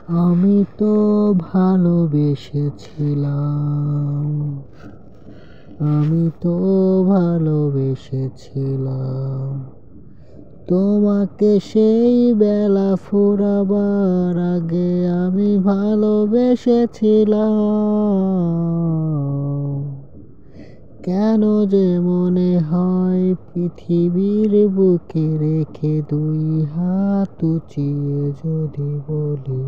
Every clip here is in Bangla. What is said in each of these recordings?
আমি তো ভালোবেসেছিলাম, আমি তো ভালোবেসেছিলাম তোমাকে সেই বেলা ফুরাবার আগে আমি ভালোবেসেছিলাম। কেন যে মনে হয় পৃথিবীর বুকে রেখে দুই হাত উঁচিয়ে যদি বলি,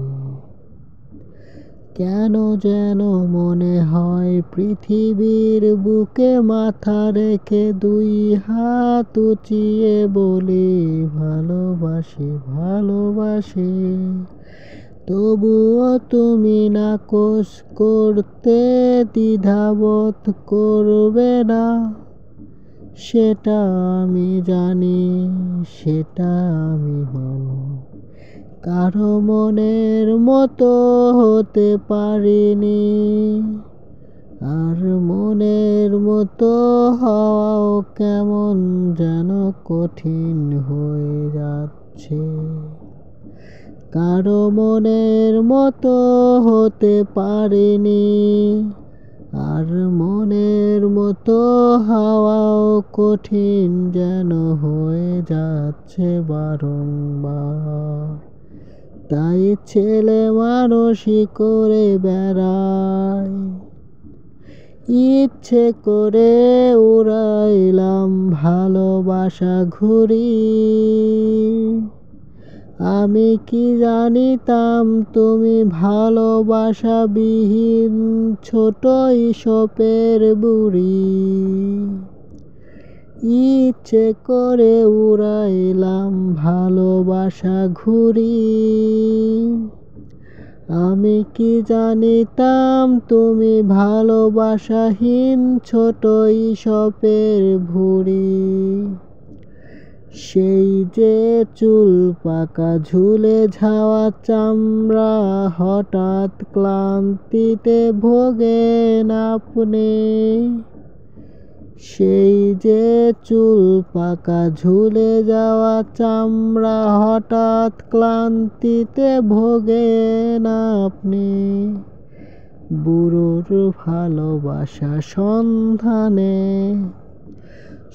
কেন যেন মনে হয় পৃথিবীর বুকে মাথা রেখে দুই হাত উঁচিয়ে বলি ভালোবাসি ভালোবাসি। তবুও তুমি নাকচ করতে দ্বিধাবোধ করবে না, সেটা আমি জানি, সেটা আমি মানি। কারো মনের মতো হতে পারিনি, আর মনের মতো হওয়াও কেমন যেন কঠিন হয়ে যাচ্ছে। কারো মনের মতো হতে পারিনি, আর মনের মতো হওয়াও কঠিন যেন হয়ে যাচ্ছে বারংবার। তাই ছেলে মানুষই করে বেড়াই, ইচ্ছে করে উড়াইলাম ভালোবাসা ঘুরি। আমি কি জানিতাম তুমি ভালোবাসা বিহীন ছোট ইসপের বুড়ি। ইচ্ছে করে উড়াইলাম ভালোবাসা ঘুরি। আমি কি জানিতাম তুমি ভালোবাসাহীন ছোট ইসপের ভুঁড়ি। সেই যে চুল পাকা ঝুলে যাওয়া চামড়া হঠাৎ ক্লান্তিতে ভোগেন আপনি। সেই যে চুল পাকা ঝুলে যাওয়া চামড়া হঠাৎ ক্লান্তিতে ভোগেন আপনি। বুড়োর ভালোবাসা সন্ধানে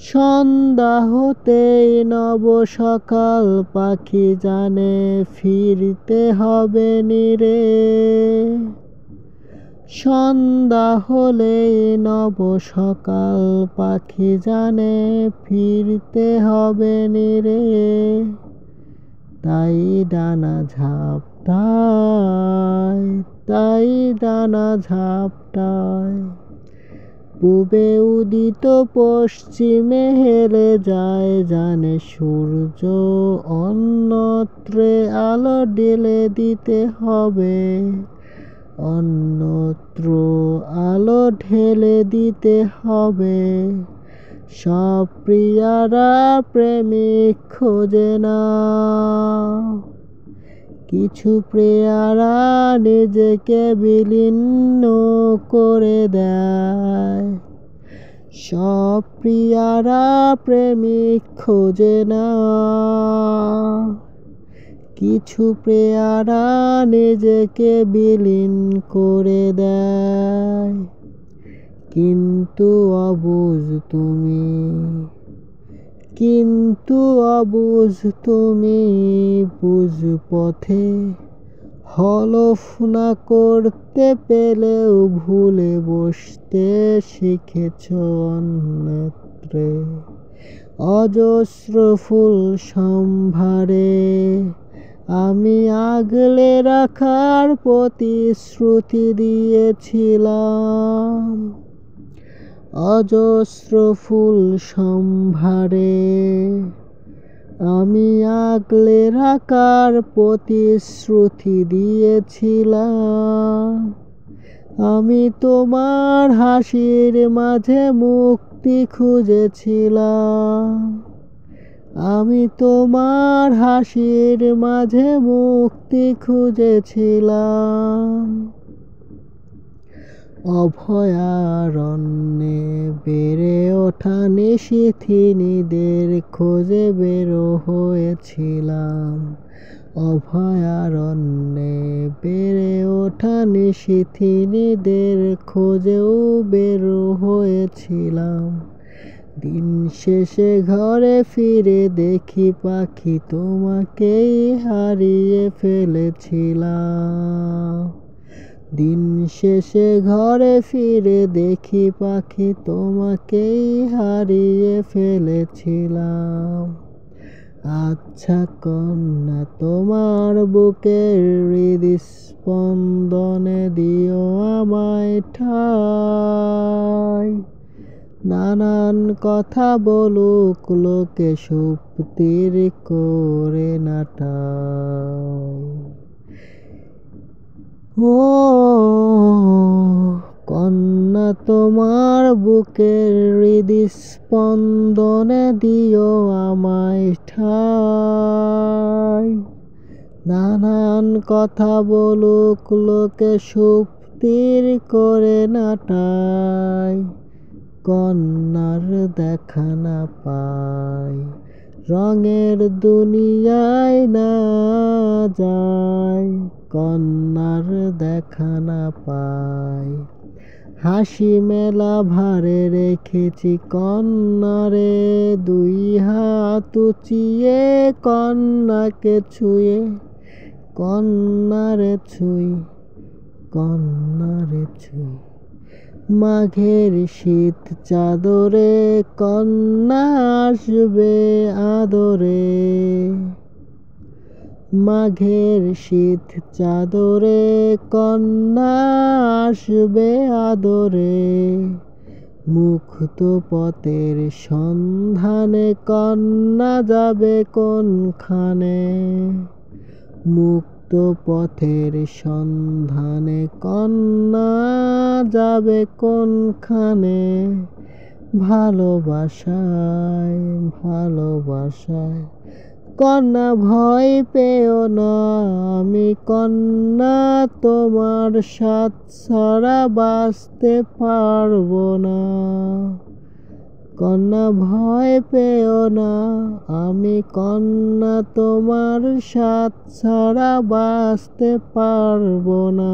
সন্ধ্যা হতেই নব সকাল পাখি জানে ফিরতে হবে নিরে। সন্ধ্যা হলেই নব সকাল পাখি জানে ফিরতে হবে নিরে। তাই ডানা ঝাপটায়, তাই ডানা ঝাপটায়, পূবে উদিত পশ্চিমে হেলে যায় জানে সূর্য। অন্যত্রে আলো ঢেলে দিতে হবে, অন্যত্র আলো ঢেলে দিতে হবে। সব প্রিয়ারা প্রেমিক খোঁজে না, কিছু প্রিয়ারা নিজেকে বিলীন করে দেয়। সব প্রিয়ারা প্রেমিক খোঁজে না, কিছু প্রিয়ারা নিজেকে বিলীন করে দেয়। কিন্তু অবুঝ তুমি, কিন্তু অবুঝ তুমি, বুঝ পথে হলফ না করতে পেলেও ভুলে বসতে শিখেছ অন্যত্রে। অজস্র ফুল সম্ভারে আমি আগলে রাখার প্রতিশ্রুতি দিয়েছিলাম। অজস্র ফুল সম্ভারে আমি আগলে রাখার প্রতিশ্রুতি দিয়েছিলাম। আমি তোমার হাসির মাঝে মুক্তি খুঁজেছিলাম, আমি তোমার হাসির মাঝে মুক্তি খুঁজেছিলাম। অভয়ারণ্যে বেড়ে ওঠা নিশিথিনীদের খোঁজে বের হয়েছিলাম। অভয়ারণ্যে বেড়ে ওঠা নিশিথিনীদের খোঁজেও বের হয়েছিলাম। দিন শেষে ঘরে ফিরে দেখি পাখি তোমাকেই হারিয়ে ফেলেছিলাম। দিন শেষে ঘরে ফিরে দেখি পাখি তোমাকেই হারিয়ে ফেলেছিলাম। আচ্ছা কন্যা, তোমার বুকের হৃদস্পন্দনে দিও আমায় ঠাঁই। নানান কথা বলুক লোকে, সুপ্তির করে নাটাই। ও কন্যা, তোমার বুকের হৃদস্পন্দনে দিও আমায় ঠাঁই। নানান কথা বলুক লোকে, সুপ্তির করে নাটাই। কন্যার দেখা না পাই, রঙের দুনিয়ায় না যায়। কন্যার দেখা না পাই, হাসি মেলা ভারে রেখেছি কন্যারে। দুই হাত উঁচিয়ে কন্যাকে ছুঁয়ে, কন্যারে ছুঁই, কন্যারে ছুঁই। মাঘের শীত চাদরে কন্যা আসবে আদরে। মাঘের শীত চাদরে কন্যা আসবে আদরে। মুক্ত পথের সন্ধানে কন্যা যাবে কোনখানে। মুক্ত পথের সন্ধানে কন্যা যাবে কোনখানে। ভালোবাসায় ভালোবাসায় কন্যা ভয় পেও না, আমি কন্যা তোমার সাথ ছাড়া বাঁচতে পারবো না। কন্যা ভয় পেও না, আমি কন্যা তোমার সাথ ছাড়া বাঁচতে পারবো না।